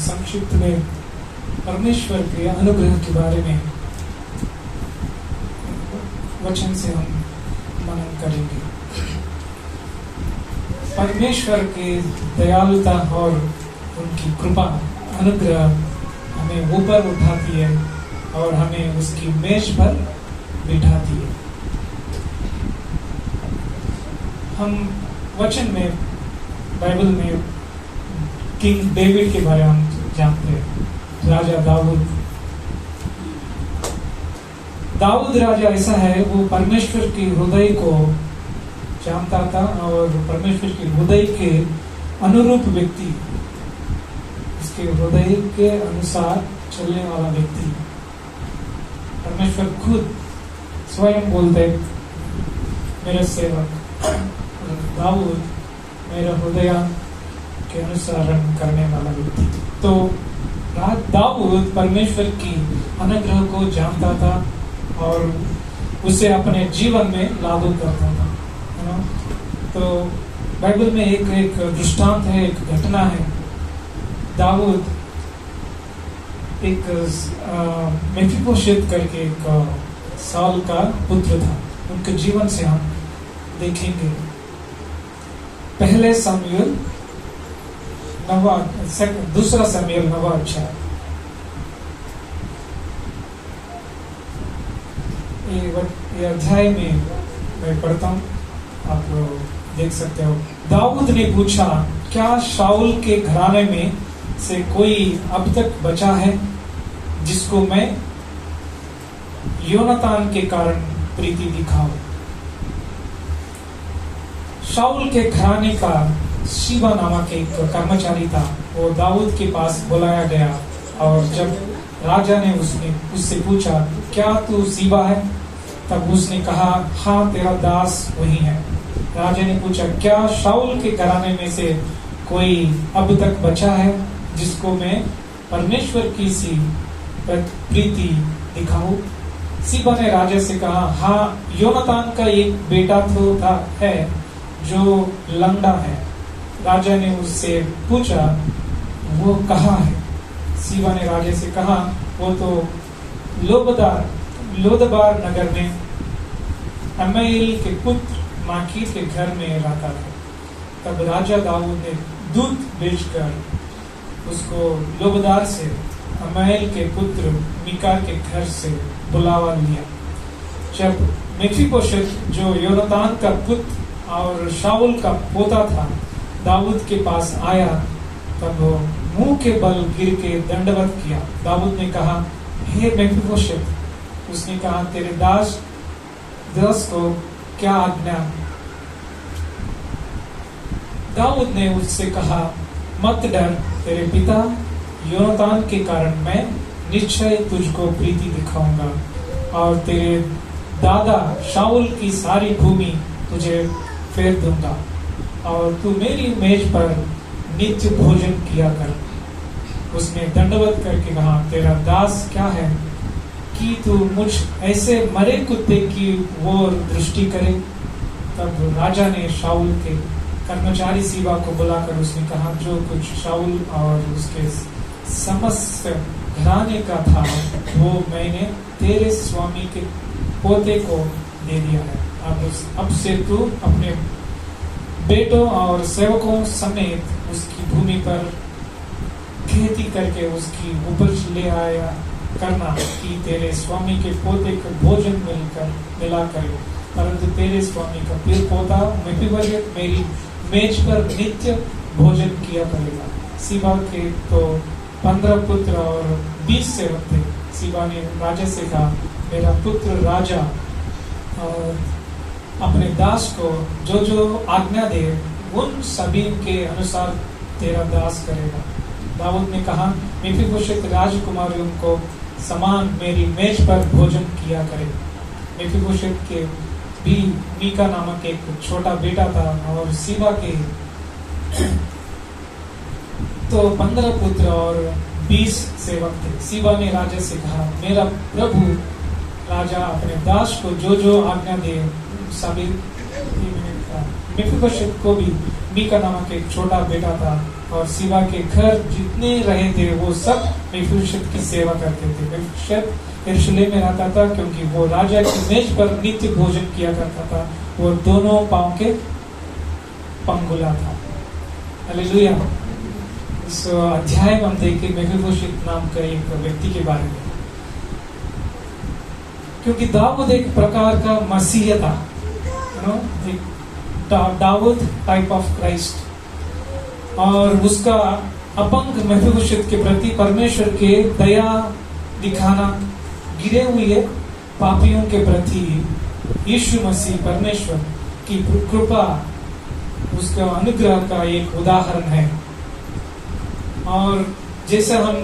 संक्षिप्त में परमेश्वर के अनुग्रह के बारे में वचन से हम मनन करेंगे। परमेश्वर की दयालुता और उनकी कृपा अनुग्रह हमें ऊपर उठाती है और हमें उसकी मेज पर बिठाती है। हम वचन में बाइबल में किंग डेविड के बारे में हम जानते हैं, राजा दाऊद राजा ऐसा है, वो परमेश्वर के हृदय को जानता था और परमेश्वर के हृदय के अनुरूप व्यक्ति, इसके हृदय के अनुसार चलने वाला व्यक्ति। परमेश्वर खुद स्वयं बोलते, मेरे सेवक दाऊद मेरा हृदय के अनुसरण करने वाला व्यक्ति। तो दाऊद परमेश्वर की अनुग्रह को जानता था और उसे अपने जीवन में लागू करता था, है ना। तो बाइबल में एक दृष्टांत है, एक घटना है। दाऊद एक मेफीबोशेत करके एक साल का पुत्र था। उनके जीवन से हम देखेंगे। पहले शमूएल दूसरा शमूएल 9 अध्याय, ये अध्याय में मैं पढ़ता हूँ, आप देख सकते हो। दाऊद ने पूछा, क्या शाऊल के घराने में से कोई अब तक बचा है जिसको मैं योनातान के कारण प्रीति दिखाऊं? शाऊल के घराने का सीबा नामक एक कर्मचारी था। वो दाऊद के पास बुलाया गया और जब राजा ने उससे पूछा, क्या तू सीबा है? तब उसने कहा, हाँ, तेरा दास वही है। राजा ने पूछा, क्या शाऊल के घराने में से कोई अब तक बचा है जिसको मैं परमेश्वर की सी प्रीति दिखाऊं? सीबा ने राजा से कहा, हाँ, योनातान का एक बेटा तो है जो लंगड़ा है। राजा ने उससे पूछा, वो कहाँ है? सीबा ने राजा से कहा, वो तो लोदबार नगर में अम्माएल के पुत्र माकीर के घर में रहता था। तब राजा दाऊद ने दूत भेजकर उसको लोबदार से अम्माएल के पुत्र मीकाल के घर से बुलावा लिया। जब मेफीबोशेत जो योनातान का पुत्र और शाऊल का पोता था दाऊद के पास आया, तब वो मुंह के बल गिर के दंडवत किया। दाऊद ने कहा, हे मेफीबोशेत। उसने कहा, तेरे दास को क्या आज्ञा? दाऊद ने उससे कहा, मत डर, तेरे पिता योनातान के कारण मैं निश्चय तुझको प्रीति दिखाऊंगा और तेरे दादा शाऊल की सारी भूमि तुझे फेर दूंगा और तू मेरी मेज पर नित्य भोजन किया कर। उसने दंडवत करके कहा, तेरा दास क्या है कि तू मुझ ऐसे मरे कुत्ते की ओर दृष्टि करे? तब राजा ने शाऊल के कर्मचारी सीबा को बुलाकर उसने कहा, जो कुछ शाऊल और उसके समस्त घराने का था वो मैंने तेरे स्वामी के पोते को दे दिया है। अब से तू अपने बेटों और सेवकों समेत उसकी भूमि पर खेती करके उसकी उपज ले आया करना कि तेरे स्वामी के पोते को भोजन मिला करे। परंतु तेरे स्वामी का फिर पोता मेफीबोशेत मेरी मेज पर नित्य भोजन किया करेगा। सीबा के तो 15 पुत्र और 20 सेवक थे। सीबा ने राजा से कहा, मेरा पुत्र राजा और अपने दास को जो आज्ञा दे उन सभी के अनुसार तेरा दास करेगा। दाऊद ने कहा, मेफीबोशेत राजकुमारियों को समान मेरी मेज पर भोजन किया करे। मेफीबोशेत के भी मीका नामक एक छोटा बेटा था और सीबा के तो 15 पुत्र और 20 सेवक थे। सीबा ने राजा से कहा, मेरा प्रभु राजा अपने दास को जो आज्ञा दे सभी। मेफीबोशेत को भी मीका नामक एक छोटा बेटा था और सिबा के घर जितने रहे थे वो सब मेफीबोशेत की सेवा करते थे। मेफीबोशेत यरूशलेम में रहता था क्योंकि वो राजा की मेज पर नित्य भोजन किया करता था। वो दोनों पांव के पंगुला था। हालेलुया। इस अध्याय में हम देखें मेफीबोशेत नाम का एक व्यक्ति के बारे में, क्योंकि दाऊद एक प्रकार का मसीह था, एक दाऊद टाइप ऑफ क्राइस्ट, और उसका अपंग मेफीबोशेत के प्रति परमेश्वर के दया दिखाना, गिरे हुए पापियों के प्रति यीशु मसीह परमेश्वर की कृपा, उसका अनुग्रह का एक उदाहरण है। और जैसे हम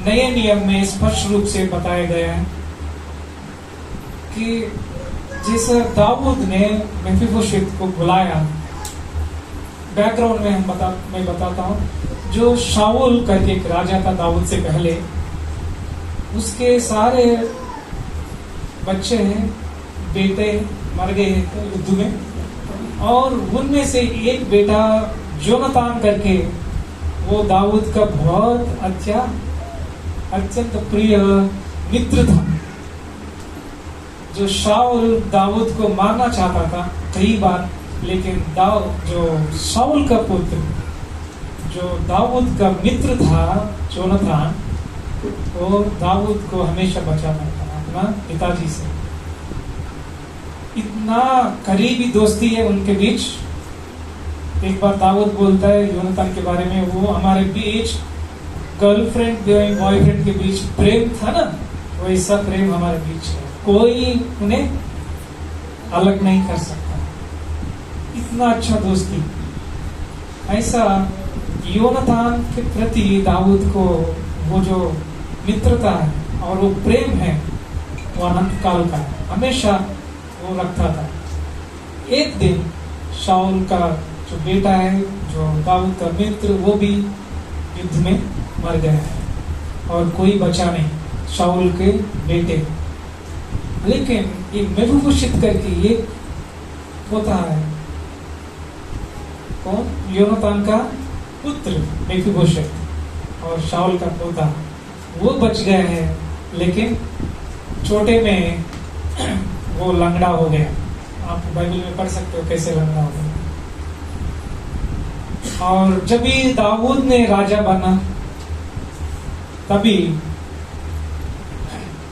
नए नियम में स्पष्ट रूप से बताया गया है कि जैसे दाऊद ने मेफीबोशेत को बुलाया, बैकग्राउंड में मैं बताता हूँ। जो शाऊल करके एक राजा था दाऊद से पहले, उसके सारे बच्चे हैं, बेटे मर गए युद्ध में, और उनमें से एक बेटा जोनातान करके, वो दाऊद का बहुत अत्यंत प्रिय मित्र था। जो शाऊल दाऊद को मारना चाहता था कई बार, लेकिन जो शाऊल का पुत्र, जो दाऊद का मित्र था जोनातान, वो दाऊद को हमेशा बचाता था अपना पिताजी से। इतना करीबी दोस्ती है उनके बीच। एक बार दाऊद बोलता है जोनातान के बारे में, वो हमारे बीच गर्लफ्रेंड बॉयफ्रेंड के बीच प्रेम था ना, वैसा प्रेम हमारे बीच है, कोई उन्हें अलग नहीं कर सकता। इतना अच्छा दोस्ती। ऐसा योनातान के प्रति दाऊद को वो जो मित्रता है और वो प्रेम है, वो अनंत काल का है, हमेशा वो रखता था। एक दिन शाऊल का जो बेटा है, जो दाऊद का मित्र, वो भी युद्ध में मर गया है और कोई बचा नहीं, शाऊल के बेटे। लेकिन एक मेफीबोशेत करके एक होता है, कौन? योनातान का पुत्र मेफीबोशेत और शाऊल का पोता, वो बच गए हैं, लेकिन छोटे में वो लंगड़ा हो गया। आप बाइबल में पढ़ सकते हो कैसे लंगड़ा हो गया। और जब भी दाऊद ने राजा बना, तभी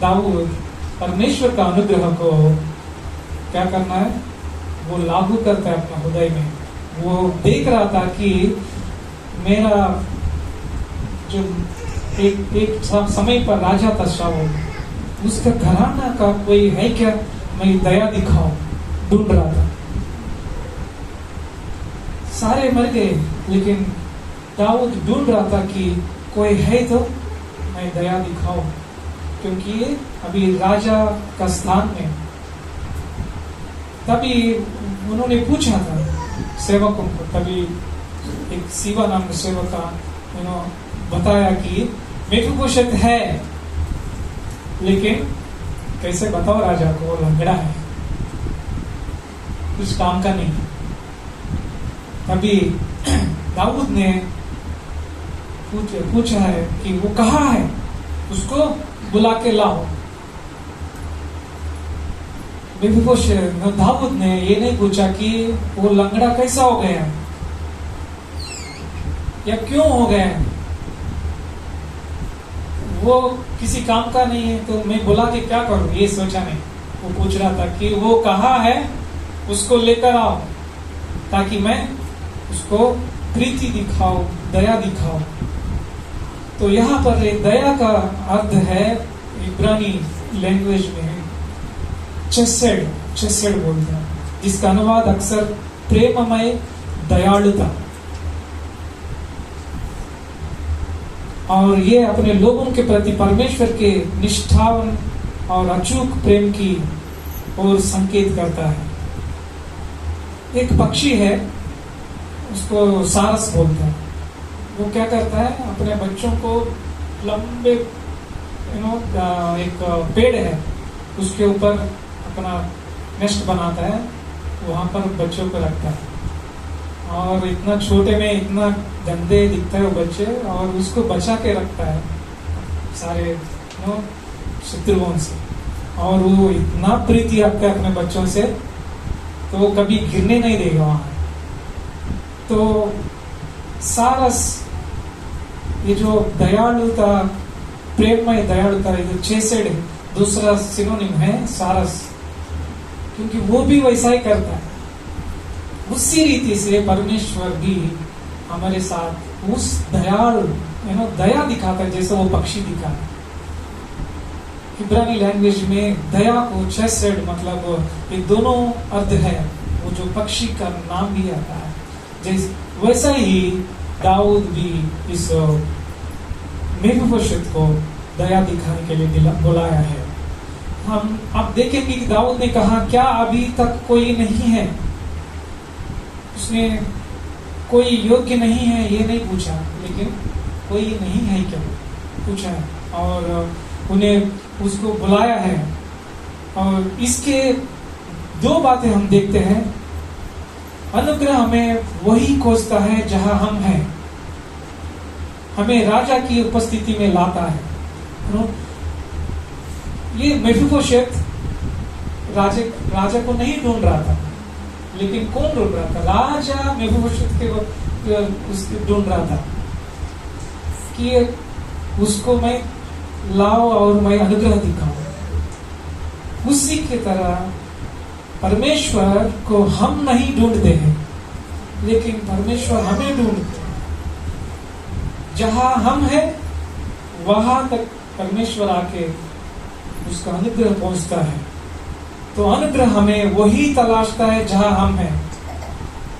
दाऊद परमेश्वर का अनुग्रह को क्या करना है, वो लागू करता है अपना हृदय में। वो देख रहा था कि मेरा जो एक समय पर राजा था शाऊल, उसका घराना का कोई है क्या, मैं दया दिखाऊं, ढूंढ रहा था। सारे मर गए, लेकिन दाऊद ढूंढ रहा था कि कोई है तो मैं दया दिखाऊं, क्योंकि ये अभी राजा का स्थान में। तभी उन्होंने पूछा था सेवकों को, तभी एक सीबा नाम का सेवक था, बताया कि मेफीबोशेत है, लेकिन कैसे बताओ राजा को, वो लंगड़ा है, कुछ काम का नहीं। तभी दाऊद ने पूछा है कि वो कहाँ है, उसको बुला के लाओ। मेफीबोशेत, दाऊद ने ये नहीं पूछा कि वो लंगड़ा कैसा हो गया या क्यों हो गया, वो किसी काम का नहीं है तो मैं बुला के क्या करूं, ये सोचा नहीं। वो पूछ रहा था कि वो कहाँ है, उसको लेकर आओ, ताकि मैं उसको प्रीति दिखाऊं, दया दिखाऊं। तो यहाँ पर दया का अर्थ है, इब्रानी लैंग्वेज में चेसेड बोलते हैं, जिसका अनुवाद अक्सर प्रेममय दयालुता। और ये अपने लोगों के प्रति परमेश्वर के निष्ठावान और अचूक प्रेम की ओर संकेत करता है। एक पक्षी है, उसको सारस बोलते हैं। वो क्या करता है, अपने बच्चों को लंबे एक पेड़ है, उसके ऊपर अपना नेस्ट बनाता है, वहां पर बच्चों को रखता है। और इतना छोटे में इतना गंदे दिखता है वो बच्चे, और उसको बचा के रखता है सारे शत्रुओं से, और वो इतना प्रीति रखता है अपने बच्चों से, तो वो कभी गिरने नहीं देगा वहां। तो सारस, ये जो दयालुता, प्रेममय दयालुता, ये जो चेसेड है, दूसरा सिनोनिम है सारस, क्योंकि वो भी वैसा ही करता है। उसी रीति से परमेश्वर भी हमारे साथ उस दया दिखाता है, जैसे वो पक्षी दिखा है। इब्रानी लैंग्वेज में दया को चेसेड मतलब ये दोनों अर्थ है, वो जो पक्षी का नाम भी आता है। जैसे वैसा ही दाऊद भी इस मेफीबोशेत को दया दिखाने के लिए बुलाया है। हम आप देखेंगे कि दाऊद ने कहा, क्या अभी तक कोई नहीं है? उसने कोई योग्य नहीं है ये नहीं पूछा, लेकिन कोई नहीं है क्या पूछा है, और उन्हें उसको बुलाया है। और इसके दो बातें हम देखते हैं। अनुग्रह हमें वही खोजता है जहां हम हैं, हमें राजा की उपस्थिति में लाता है। ये मेफीबोशेत राजा को नहीं ढूंढ रहा था, लेकिन कौन ढूंढ रहा था? राजा मेफीबोशेत के ढूंढ रहा था कि उसको मैं लाओ और मैं अनुग्रह दिखाऊं। उसी की तरह परमेश्वर को हम नहीं ढूंढते हैं, लेकिन परमेश्वर हमें ढूंढते हैं। जहां हम हैं वहां तक परमेश्वर आके उसका अनुग्रह पहुंचता है। तो अनुग्रह हमें वही तलाशता है जहां हम हैं।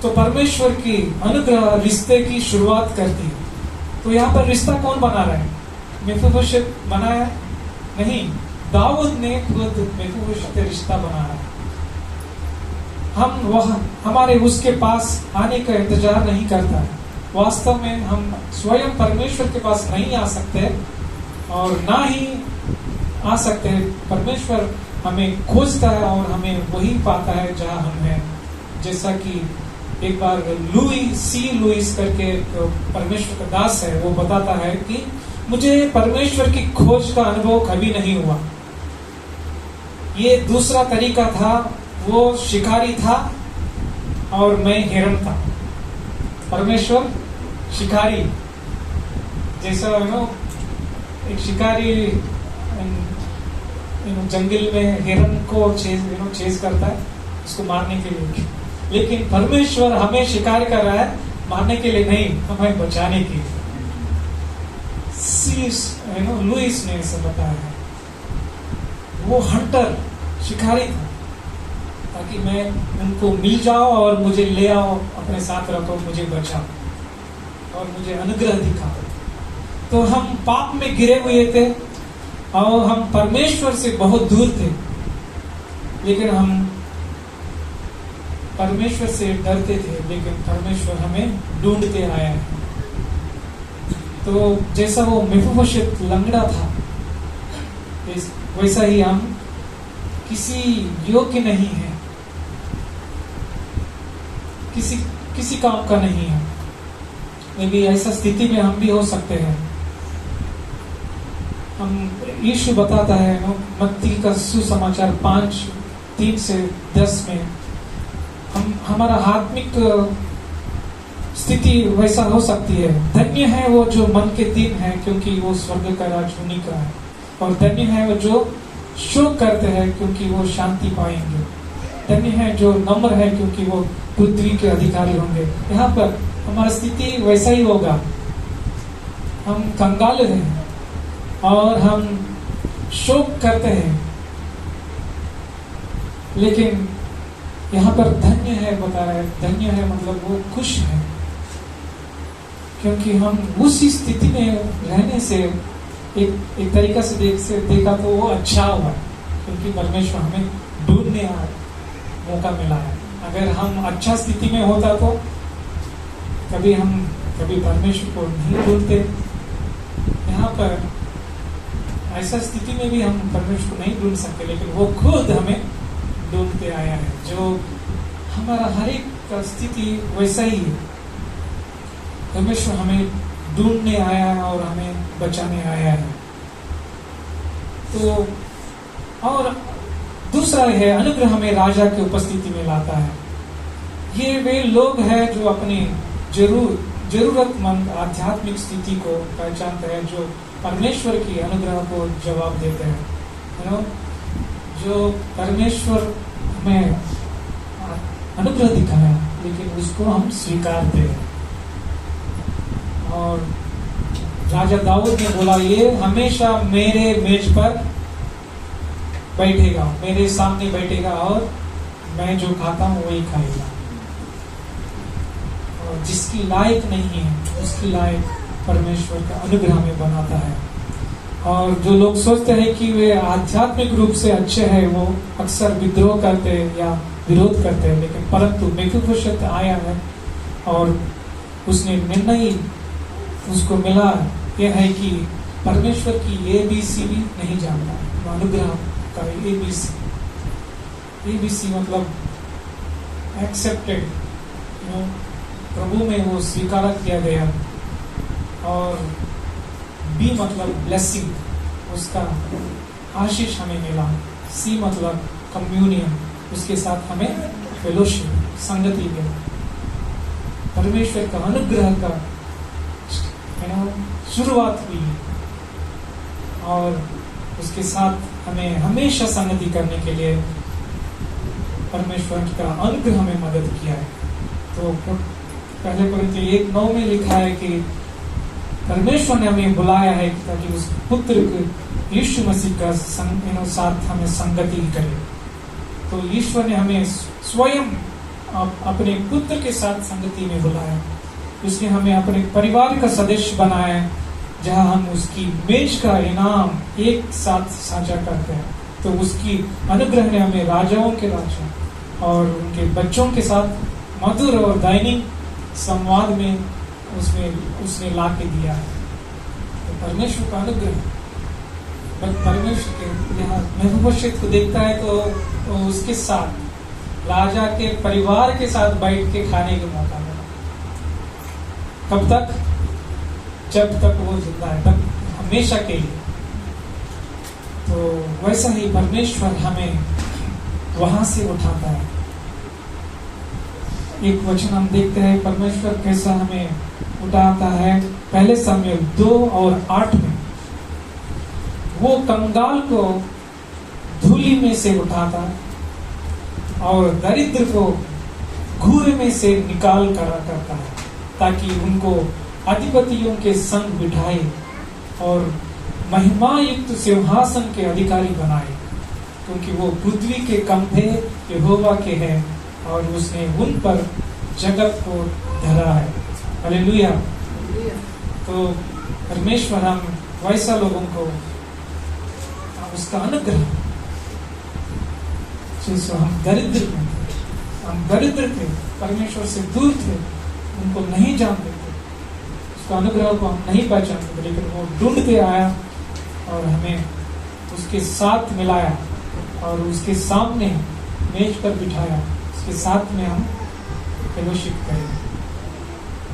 तो परमेश्वर की अनुग्रह रिश्ते की शुरुआत करती है। तो यहाँ पर रिश्ता कौन बना रहा है? मेफीबोशेत बनाया नहीं, दाऊद ने खुद मेफीबोशेत से रिश्ता बनाया है। हम वह हमारे उसके पास आने का इंतजार नहीं करता है। वास्तव में हम स्वयं परमेश्वर के पास नहीं आ सकते और ना ही आ सकते हैं। परमेश्वर हमें खोजता है और हमें वही पाता है जहां हम हैं। जैसा कि एक बार लुईस करके परमेश्वर का दास है, वो बताता है कि मुझे परमेश्वर की खोज का अनुभव कभी नहीं हुआ। ये दूसरा तरीका था, वो शिकारी था और मैं हिरण था। परमेश्वर शिकारी, जैसा एक शिकारी जंगल में हिरण को चेज करता है उसको मारने के लिए, लेकिन परमेश्वर हमें शिकार कर रहा है, मारने के लिए नहीं, हमें बचाने के लिए। लुईस ने ऐसा बताया है। वो हंटर, शिकारी था, ताकि मैं उनको मिल जाओ और मुझे ले आओ, अपने साथ रखो, मुझे बचाओ और मुझे अनुग्रह दिखाओ। तो हम पाप में गिरे हुए थे और हम परमेश्वर से बहुत दूर थे, लेकिन हम परमेश्वर से डरते थे, लेकिन परमेश्वर हमें ढूंढते आया है। तो जैसा वो मेफीबोशेत लंगड़ा था, वैसा ही हम किसी योग्य नहीं है, किसी काम का नहीं है। लेकिन ऐसा स्थिति में हम भी हो सकते हैं। हम यीशु बताता है मत्ती का सुसमाचार 5:3-10 में, हमारा आत्मिक स्थिति वैसा हो सकती है। धन्य है वो जो मन के दीन है, क्योंकि वो स्वर्ग का राज उन्हीं का है। और धन्य है वो जो शोक करते हैं, क्योंकि वो शांति पाएंगे। धन्य है जो नम्र है, क्योंकि वो पृथ्वी के अधिकारी होंगे। यहाँ पर हमारा स्थिति वैसा ही होगा। हम कंगाल हैं और हम शोक करते हैं, लेकिन यहाँ पर धन्य है बता रहा है। धन्य है मतलब वो खुश है, क्योंकि हम उस स्थिति में रहने से एक तरीका से देखा तो वो अच्छा हुआ, क्योंकि परमेश्वर हमें ढूंढने मौका मिला है। अगर हम अच्छा स्थिति में होता तो कभी परमेश्वर को नहीं ढूंढते। यहाँ पर ऐसा स्थिति में भी हम परमेश्वर को नहीं ढूंढ सकते, लेकिन वो खुद हमें ढूंढते आया है, जो हमारा हर एक का स्थिति वैसा ही है। परमेश्वर हमें ढूंढने आया है और हमें बचाने आया है। तो और दूसरा है, अनुग्रह हमें राजा की उपस्थिति में लाता है। ये वे लोग हैं जो अपनी जरूरतमंद आध्यात्मिक स्थिति को पहचानते हैं, जो परमेश्वर की अनुग्रह को जवाब देते हैं। जो परमेश्वर हमें अनुग्रह दिखाया, लेकिन उसको हम स्वीकारते हैं। और राजा दाऊद ने बोला, ये हमेशा मेरे मेज पर बैठेगा, मेरे सामने बैठेगा और मैं जो खाता हूं वही खाएगा। और जिसकी लायक नहीं है उसकी लायक परमेश्वर का अनुग्रह में बनाता है। और जो लोग सोचते हैं कि वे आध्यात्मिक रूप से अच्छे हैं, वो अक्सर विद्रोह करते हैं या विरोध करते हैं। लेकिन परंतु मेफीबोशेत आया है और उसने निर्णय उसको मिला यह है कि परमेश्वर की ABCD नहीं जानता, वो अनुग्रह का ABC मतलब एक्सेप्टेड, प्रभु में वो स्वीकार किया गया। और B मतलब ब्लेसिंग, उसका आशीष हमें मिला। C मतलब कम्युनियन, उसके साथ हमें फेलोशिप, संगति मिला। परमेश्वर का अनुग्रह का शुरुआत हुई और उसके साथ हमें हमेशा संगति करने के लिए परमेश्वर का अनुग्रह हमें मदद किया है। तो पहले कोरिन्थियों 1:9 में लिखा है कि परमेश्वर ने हमें बुलाया है ताकि उस पुत्र यीशु मसीह का साथ हमें संगति करे। तो ईश्वर ने हमें स्वयं अपने पुत्र के साथ संगति में बुलाया। उसने हमें अपने परिवार का सदस्य बनाया, जहां हम उसकी मेज का इनाम एक साथ साझा करते हैं। तो उसकी अनुग्रह ने हमें राजाओं के राजा और उनके बच्चों के साथ मधुर और दैनिक संवाद में उसने ला के दिया है। तो परमेश्वर का अनुग्रह, परमेश्वर के यहाँ मेफीबोशेत को देखता है तो उसके साथ राजा के परिवार के साथ बैठ के खाने का मौका मिला। कब तक? जब तक वो जिंदा है, तब हमेशा के लिए। तो वैसा ही परमेश्वर हमें वहां से उठाता है। एक वचन हम देखते हैं परमेश्वर कैसा हमें उठाता है। पहले सामुएल 2:8 में वो कंगाल को धूलि में से उठाता और दरिद्र को घूरे में से निकाल करा करता है, ताकि उनको अधिपतियों के संग बिठाए और महिमा युक्त सिंहासन के अधिकारी बनाए, क्योंकि वो पृथ्वी के कंधे यहोवा के हैं और उसने उन पर जगत को धरा है। हालेलुया। तो परमेश्वर हम वैसा लोगों को उसका अनुग्रह, हम दरिद्र थे, परमेश्वर से दूर थे, उनको नहीं जानते थे, उसका अनुग्रह को हम नहीं पहचानते थे, लेकिन वो ढूंढते आया और हमें उसके साथ मिलाया और उसके सामने मेज पर बिठाया, उसके साथ में हम फेलोशिप करें।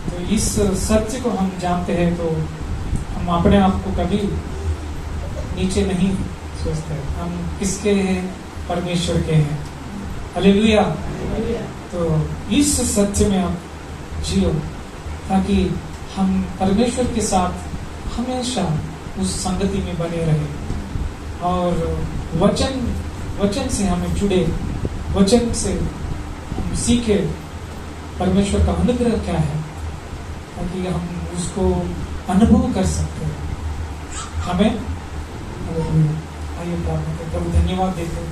तो इस सत्य को हम जानते हैं तो हम अपने आप को कभी नीचे नहीं सोचते। हम किसके हैं? परमेश्वर के हैं। हालेलुया। तो इस सत्य में आप जियो ताकि हम परमेश्वर के साथ हमेशा उस संगति में बने रहे और वचन से हमें जुड़े, वचन से हम सीखे परमेश्वर का अनुग्रह क्या है, ताकि हम उसको अनुभव कर सकते हैं। हमें आइए प्रार्थना करते हैं, धन्यवाद देते हैं।